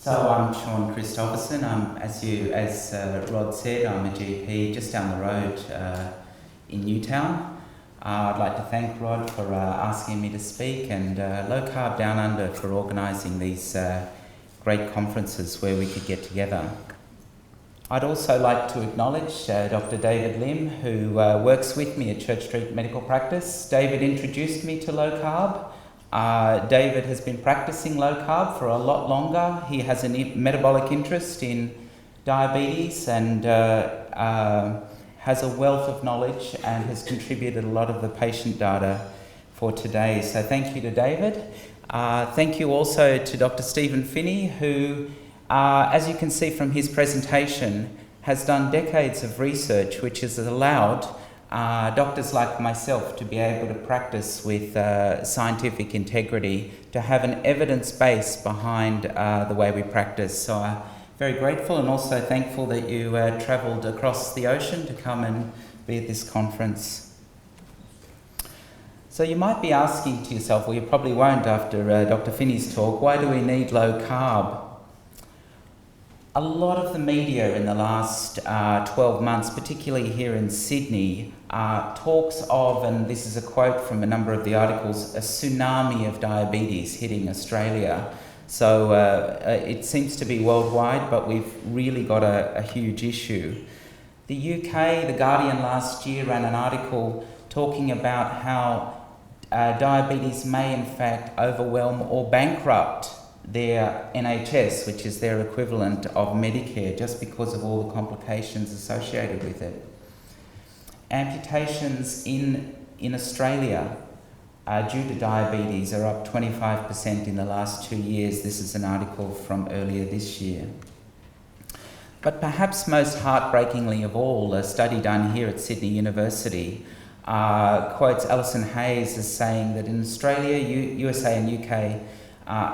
So I'm Sean Kristoffersen. As Rod said, I'm a GP just down the road in Newtown. I'd like to thank Rod for asking me to speak, and Low Carb Down Under for organising these great conferences where we could get together. I'd also like to acknowledge Dr. David Lim, who works with me at Church Street Medical Practice. David introduced me to low carb. David has been practicing low carb for a lot longer. He has a metabolic interest in diabetes and has a wealth of knowledge and has contributed a lot of the patient data for today. So thank you to David. Thank you also to Dr. Stephen Finney, who, as you can see from his presentation, has done decades of research which has allowed doctors like myself to be able to practice with scientific integrity, to have an evidence base behind the way we practice. So I'm very grateful and also thankful that you travelled across the ocean to come and be at this conference. So you might be asking to yourself, well, you probably won't after Dr. Finney's talk, why do we need low carb? A lot of the media in the last 12 months, particularly here in Sydney, talks of, and this is a quote from a number of the articles, a tsunami of diabetes hitting Australia. So it seems to be worldwide, but we've really got a huge issue. The UK, The Guardian last year ran an article talking about how diabetes may in fact overwhelm or bankrupt their NHS, which is their equivalent of Medicare, just because of all the complications associated with it. Amputations in Australia due to diabetes are up 25% in the last 2 years. This is an article from earlier this year. But perhaps most heartbreakingly of all, a study done here at Sydney University quotes Alison Hayes as saying that in Australia, USA and UK,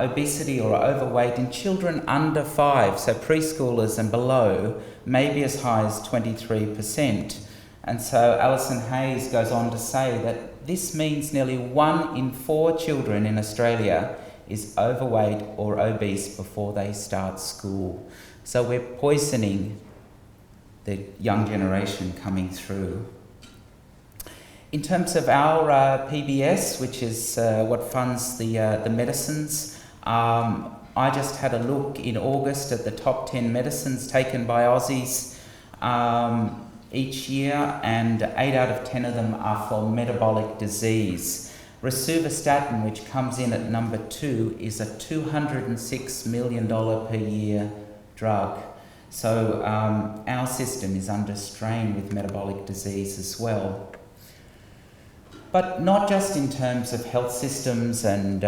obesity or overweight in children under 5, so preschoolers and below, may be as high as 23%. And so Alison Hayes goes on to say that this means nearly 1 in 4 children in Australia is overweight or obese before they start school. So we're poisoning the young generation coming through. In terms of our PBS, which is what funds the medicines, I just had a look in August at the top 10 medicines taken by Aussies each year, and 8 out of 10 of them are for metabolic disease. Rosuvastatin, which comes in at number 2, is a $206 million per year drug. So our system is under strain with metabolic disease as well. But not just in terms of health systems and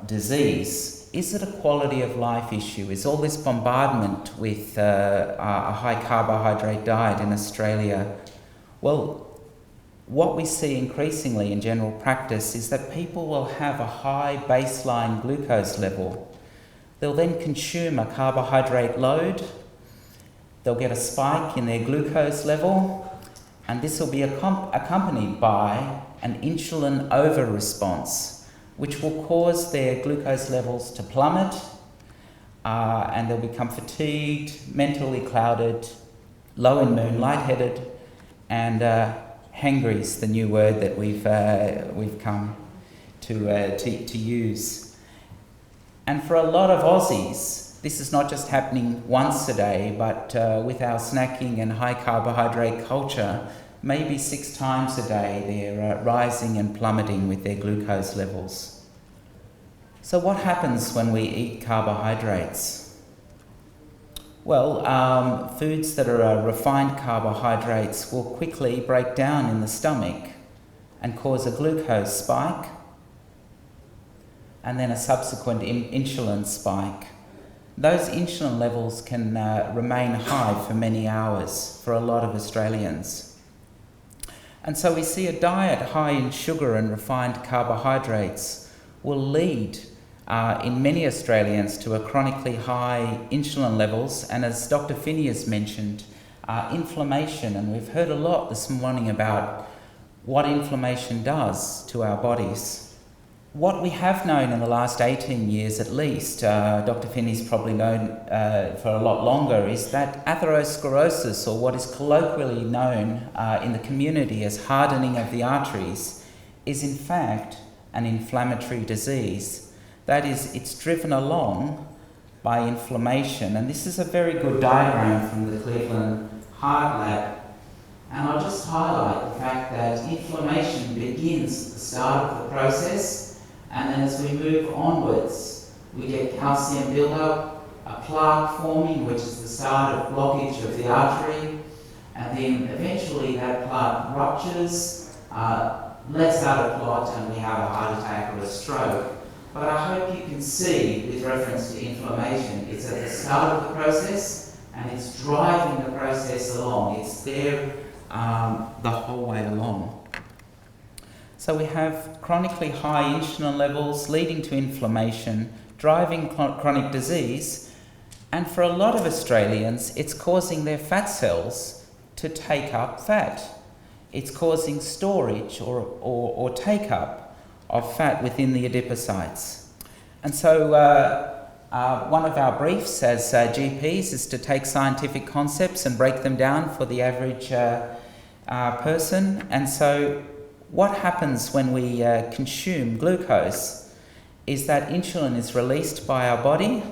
disease. Is it a quality of life issue? Is all this bombardment with a high carbohydrate diet in Australia? Well, what we see increasingly in general practice is that people will have a high baseline glucose level. They'll then consume a carbohydrate load. They'll get a spike in their glucose level. And this will be accompanied by an insulin over-response, which will cause their glucose levels to plummet, and they'll become fatigued, mentally clouded, low in mood, lightheaded, and hangry is the new word that we've come to use. And for a lot of Aussies, this is not just happening once a day, but with our snacking and high carbohydrate culture, maybe 6 times a day they're rising and plummeting with their glucose levels. So what happens when we eat carbohydrates? Well, foods that are refined carbohydrates will quickly break down in the stomach and cause a glucose spike and then a subsequent insulin spike. Those insulin levels can remain high for many hours for a lot of Australians. And so we see a diet high in sugar and refined carbohydrates will lead in many Australians to a chronically high insulin levels, and as Dr. Finney has mentioned, inflammation. And we've heard a lot this morning about what inflammation does to our bodies. What we have known in the last 18 years at least, Dr. Finney's probably known for a lot longer, is that atherosclerosis, or what is colloquially known in the community as hardening of the arteries, is in fact an inflammatory disease. That is, it's driven along by inflammation. And this is a very good diagram from the Cleveland Heart Lab. And I'll just highlight the fact that inflammation begins at the start of the process, and then as we move onwards, we get calcium buildup, a plaque forming, which is the start of blockage of the artery, and then eventually that plaque ruptures, lets out a clot, and we have a heart attack or a stroke. But I hope you can see, with reference to inflammation, it's at the start of the process and it's driving the process along. It's there the whole way along. So we have chronically high insulin levels leading to inflammation, driving chronic disease, and for a lot of Australians, it's causing their fat cells to take up fat. It's causing storage or take-up of fat within the adipocytes. And so one of our briefs as GPs is to take scientific concepts and break them down for the average person. And so what happens when we consume glucose is that insulin is released by our body,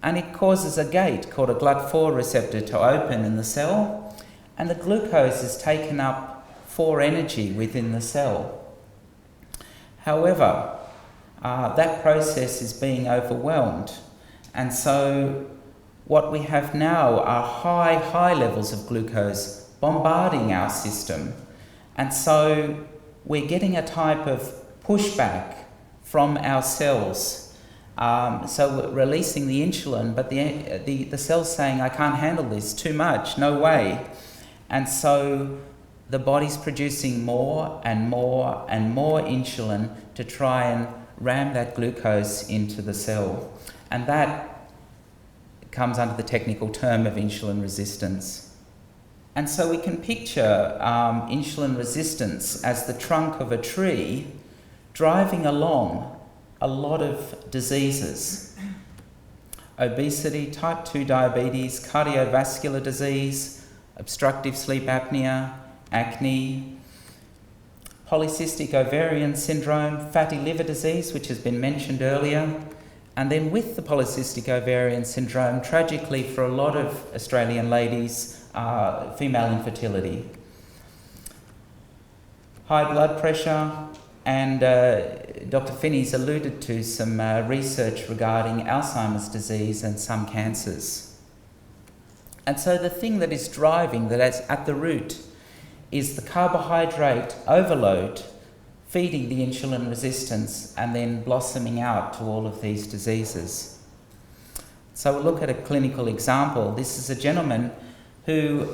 and it causes a gate called a GLUT4 receptor to open in the cell, and the glucose is taken up for energy within the cell. However, that process is being overwhelmed, and so what we have now are high levels of glucose bombarding our system, and so we're getting a type of pushback from our cells. So we're releasing the insulin, but the cell's saying, I can't handle this, too much, no way. And so the body's producing more and more and more insulin to try and ram that glucose into the cell. And that comes under the technical term of insulin resistance. And so we can picture insulin resistance as the trunk of a tree driving along a lot of diseases. Obesity, type 2 diabetes, cardiovascular disease, obstructive sleep apnea, acne, polycystic ovarian syndrome, fatty liver disease, which has been mentioned earlier, and then with the polycystic ovarian syndrome, tragically for a lot of Australian ladies, female infertility. High blood pressure, and Dr. Finney's alluded to some research regarding Alzheimer's disease and some cancers. And so the thing that is driving, that is at the root, is the carbohydrate overload feeding the insulin resistance and then blossoming out to all of these diseases. So we'll look at a clinical example. This is a gentleman who,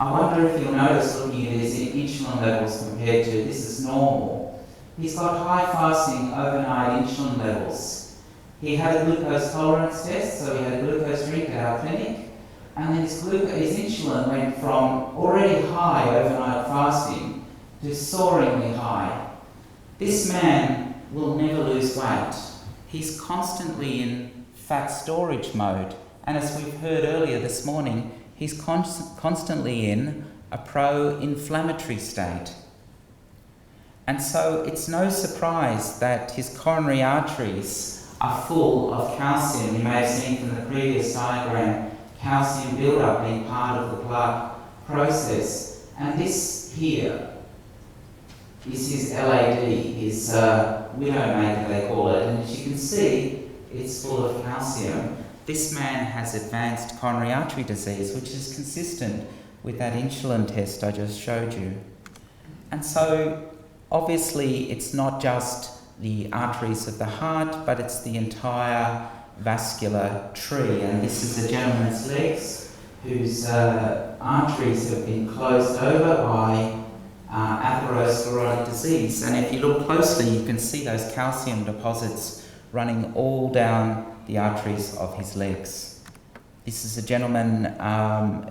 I wonder if you'll notice looking at his insulin levels compared to, this is normal. He's got high fasting overnight insulin levels. He had a glucose tolerance test, so he had a glucose drink at our clinic, and then his insulin went from already high overnight fasting to soaringly high. This man will never lose weight. He's constantly in fat storage mode, and as we've heard earlier this morning, he's constantly in a pro-inflammatory state. And so it's no surprise that his coronary arteries are full of calcium. You may have seen from the previous diagram, calcium buildup being part of the plaque process. And this here is his LAD, his widowmaker they call it. And as you can see, it's full of calcium. This man has advanced coronary artery disease, which is consistent with that insulin test I just showed you. And so, obviously, it's not just the arteries of the heart, but it's the entire vascular tree. And this is a gentleman's legs whose arteries have been closed over by atherosclerotic disease. And if you look closely, you can see those calcium deposits running all down the arteries of his legs. This is a gentleman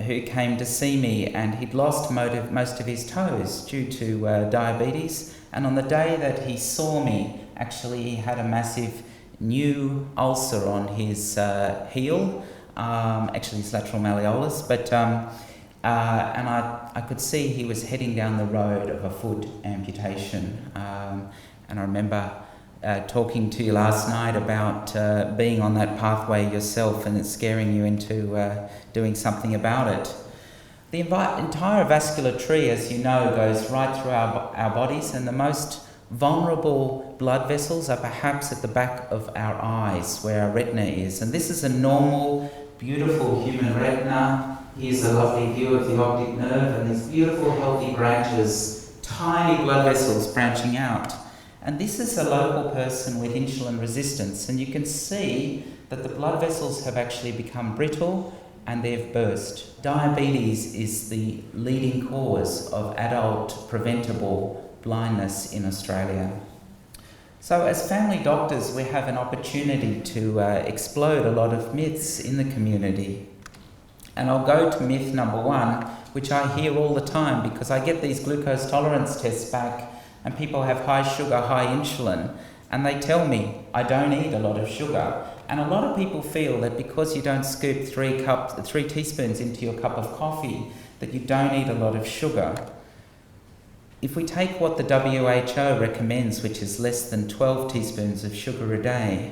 who came to see me, and he'd lost most of his toes due to diabetes. And on the day that he saw me actually he had a massive new ulcer on his heel, actually his lateral malleolus, but and I could see he was heading down the road of a foot amputation. And I remember talking to you last night about being on that pathway yourself and it scaring you into doing something about it. The entire vascular tree, as you know, goes right through our bodies, and the most vulnerable blood vessels are perhaps at the back of our eyes, where our retina is. And this is a normal, beautiful human retina. Here's a lovely view of the optic nerve, and these beautiful, healthy branches, tiny blood vessels branching out. And this is a local person with insulin resistance, and you can see that the blood vessels have actually become brittle and they've burst. Diabetes is the leading cause of adult preventable blindness in Australia. So as family doctors, we have an opportunity to explode a lot of myths in the community. And I'll go to myth number one, which I hear all the time because I get these glucose tolerance tests back and people have high sugar, high insulin, and they tell me I don't eat a lot of sugar. And a lot of people feel that because you don't scoop 3 teaspoons into your cup of coffee, that you don't eat a lot of sugar. If we take what the WHO recommends, which is less than 12 teaspoons of sugar a day,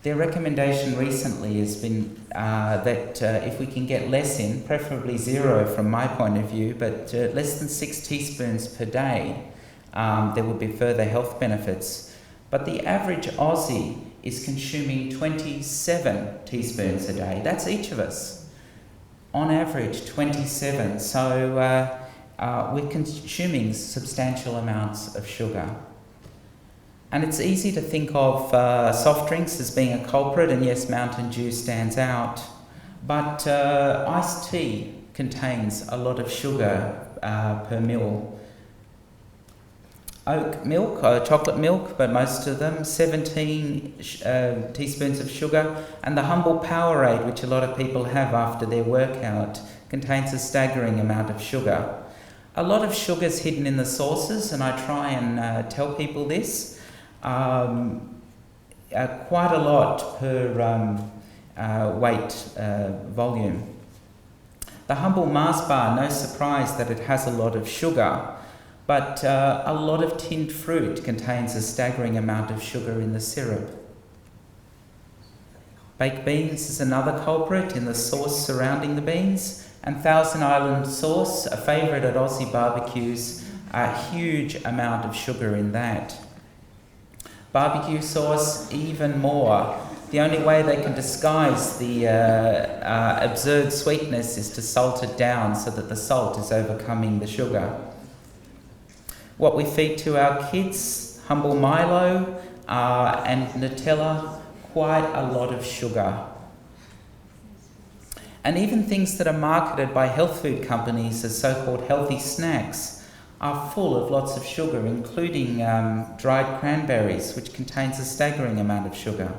their recommendation recently has been that if we can get less in, preferably 0 from my point of view, but less than 6 teaspoons per day, there will be further health benefits. But the average Aussie is consuming 27 teaspoons a day. That's each of us. On average, 27. So we're consuming substantial amounts of sugar. And it's easy to think of soft drinks as being a culprit, and yes, Mountain Dew stands out. But iced tea contains a lot of sugar per mil. Oat milk, chocolate milk, but most of them, 17 teaspoons of sugar. And the Humble Powerade, which a lot of people have after their workout, contains a staggering amount of sugar. A lot of sugar is hidden in the sauces, and I try and tell people this. Quite a lot per weight volume. The Humble Mars Bar, no surprise that it has a lot of sugar. But a lot of tinned fruit contains a staggering amount of sugar in the syrup. Baked beans is another culprit in the sauce surrounding the beans. And Thousand Island sauce, a favourite at Aussie barbecues, a huge amount of sugar in that. Barbecue sauce, even more. The only way they can disguise the absurd sweetness is to salt it down so that the salt is overcoming the sugar. What we feed to our kids, Humble Milo and Nutella, quite a lot of sugar. And even things that are marketed by health food companies as so-called healthy snacks are full of lots of sugar, including dried cranberries, which contains a staggering amount of sugar.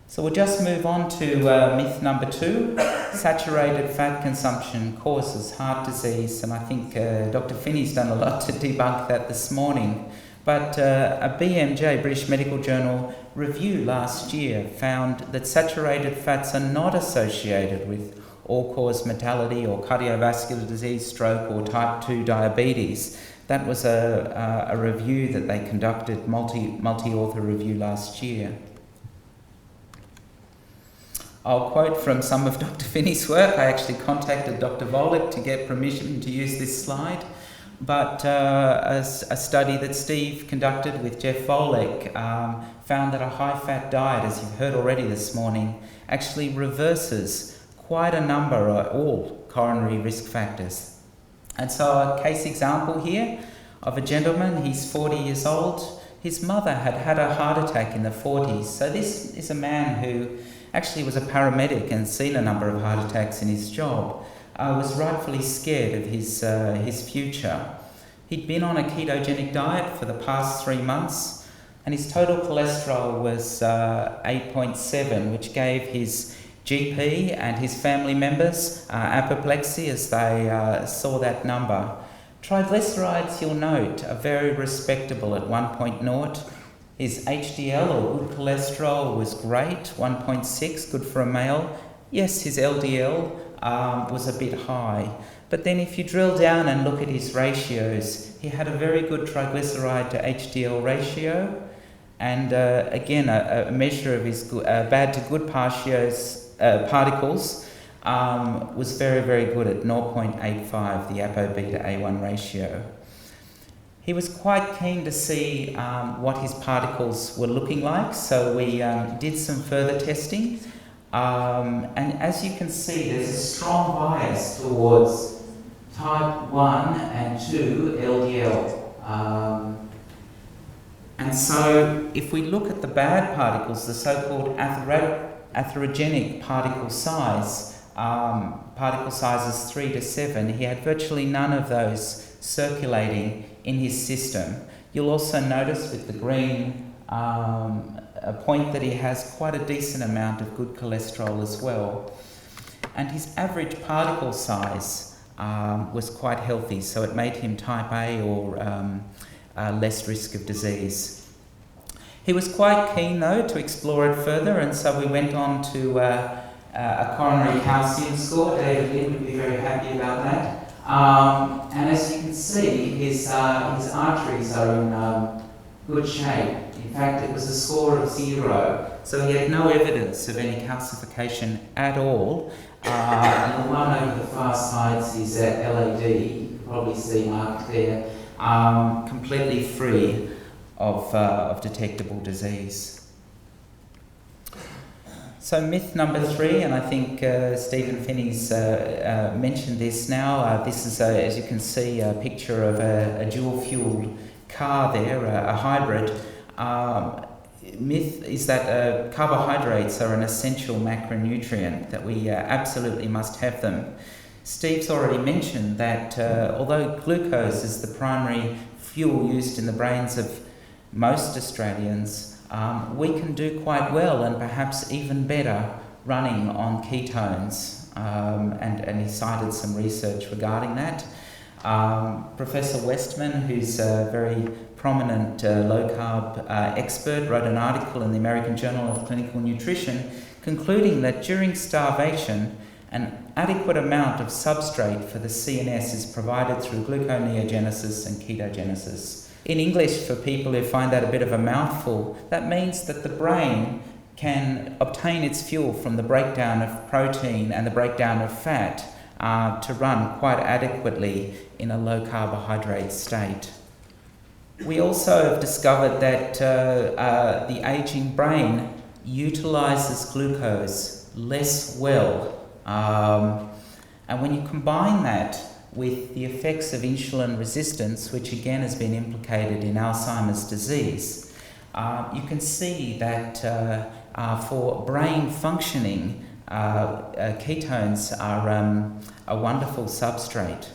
So we'll just move on to myth number 2. Saturated fat consumption causes heart disease, and I think Dr. Finney's done a lot to debunk that this morning. But a BMJ, British Medical Journal, review last year found that saturated fats are not associated with all-cause mortality or cardiovascular disease, stroke or type 2 diabetes. That was a review that they conducted, multi-author review last year. I'll quote from some of Dr. Finney's work. I actually contacted Dr. Volek to get permission to use this slide. But a study that Steve conducted with Jeff Volek found that a high-fat diet, as you've heard already this morning, actually reverses quite a number of all coronary risk factors. And so a case example here of a gentleman, he's 40 years old. His mother had had a heart attack in the 40s. So this is a man who actually was a paramedic and seen a number of heart attacks in his job. Was rightfully scared of his future. He'd been on a ketogenic diet for the past 3 months, and his total cholesterol was 8.7, which gave his GP and his family members apoplexy as they saw that number. Triglycerides, you'll note, are very respectable at 1.0. His HDL, or good cholesterol, was great, 1.6, good for a male. Yes, his LDL was a bit high. But then if you drill down and look at his ratios, he had a very good triglyceride to HDL ratio, and again, a measure of his bad to good particles was very, very good at 0.85, the ApoBeta-A1 ratio. He was quite keen to see what his particles were looking like, so we did some further testing. And as you can see, there's a strong bias towards type 1 and 2 LDL. And so if we look at the bad particles, the so-called atherogenic particle size is 3 to 7, he had virtually none of those circulating in his system. You'll also notice with the green a point that he has quite a decent amount of good cholesterol as well. And his average particle size was quite healthy, so it made him type A or less risk of disease. He was quite keen though to explore it further, and so we went on to a coronary calcium score. David Lynn would be very happy about that. And as you can see, his arteries are in good shape. In fact, it was a score of 0, so he had no evidence of any calcification at all. And the one over the far sides is LAD, you can probably see marked there, completely free of detectable disease. So myth number 3, and I think Stephen Finney's mentioned this now. This is, as you can see, a picture of a dual-fueled car there, a hybrid. Myth is that carbohydrates are an essential macronutrient, that we absolutely must have them. Steve's already mentioned that although glucose is the primary fuel used in the brains of most Australians, we can do quite well, and perhaps even better, running on ketones, and he cited some research regarding that. Professor Westman, who's a very prominent low-carb expert, wrote an article in the American Journal of Clinical Nutrition concluding that during starvation, an adequate amount of substrate for the CNS is provided through gluconeogenesis and ketogenesis. In English, for people who find that a bit of a mouthful, that means that the brain can obtain its fuel from the breakdown of protein and the breakdown of fat to run quite adequately in a low carbohydrate state. We also have discovered that the aging brain utilises glucose less well. And when you combine that with the effects of insulin resistance, which again has been implicated in Alzheimer's disease, you can see that for brain functioning, ketones are a wonderful substrate.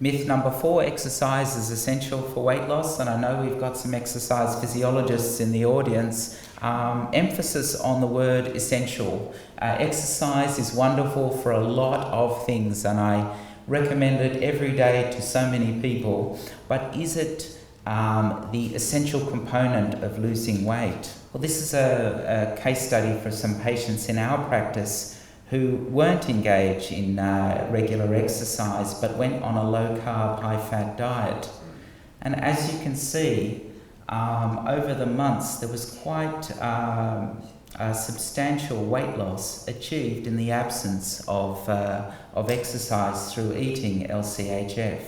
Myth number 4, exercise is essential for weight loss, and I know we've got some exercise physiologists in the audience. Emphasis on the word essential. Exercise is wonderful for a lot of things, and I recommend it every day to so many people, but is it the essential component of losing weight? Well, this is a case study for some patients in our practice who weren't engaged in regular exercise but went on a low-carb, high-fat diet. And as you can see, over the months there was quite a substantial weight loss achieved in the absence of exercise through eating LCHF.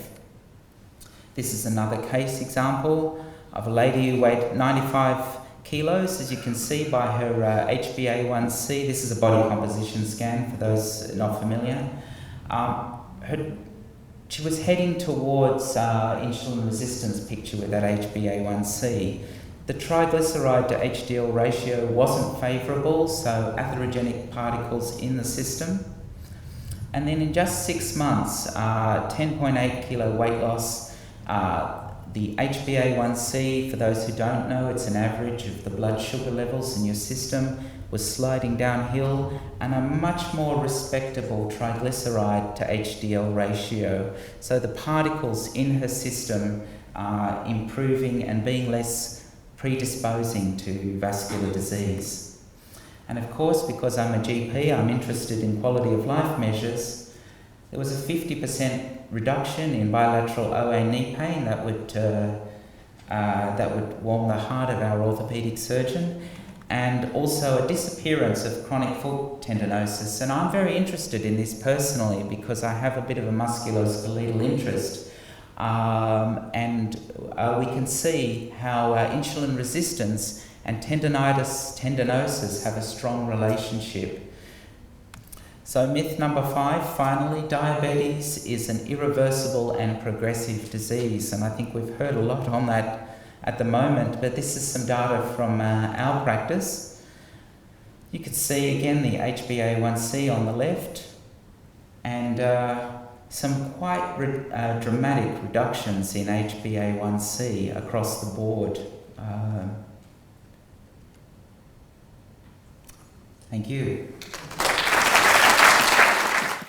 This is another case example of a lady who weighed 95 kilos, as you can see by her HbA1c. This is a body composition scan for those not familiar. She was heading towards insulin resistance picture with that HbA1c. The triglyceride to HDL ratio wasn't favourable, so atherogenic particles in the system. And then in just 6 months, 10.8 kilo weight loss, The HbA1c, for those who don't know, it's an average of the blood sugar levels in your system, was sliding downhill, and a much more respectable triglyceride to HDL ratio. So the particles in her system are improving and being less predisposing to vascular disease. And of course, because I'm a GP, I'm interested in quality of life measures. There was a 50% reduction in bilateral OA knee pain that would warm the heart of our orthopaedic surgeon, and also a disappearance of chronic foot tendinosis. And I'm very interested in this personally because I have a bit of a musculoskeletal interest, and we can see how insulin resistance and tendinosis have a strong relationship. So myth number 5, finally, diabetes is an irreversible and progressive disease. And I think we've heard a lot on that at the moment, but this is some data from our practice. You could see again the HbA1c on the left, and some quite dramatic reductions in HbA1c across the board. Thank you.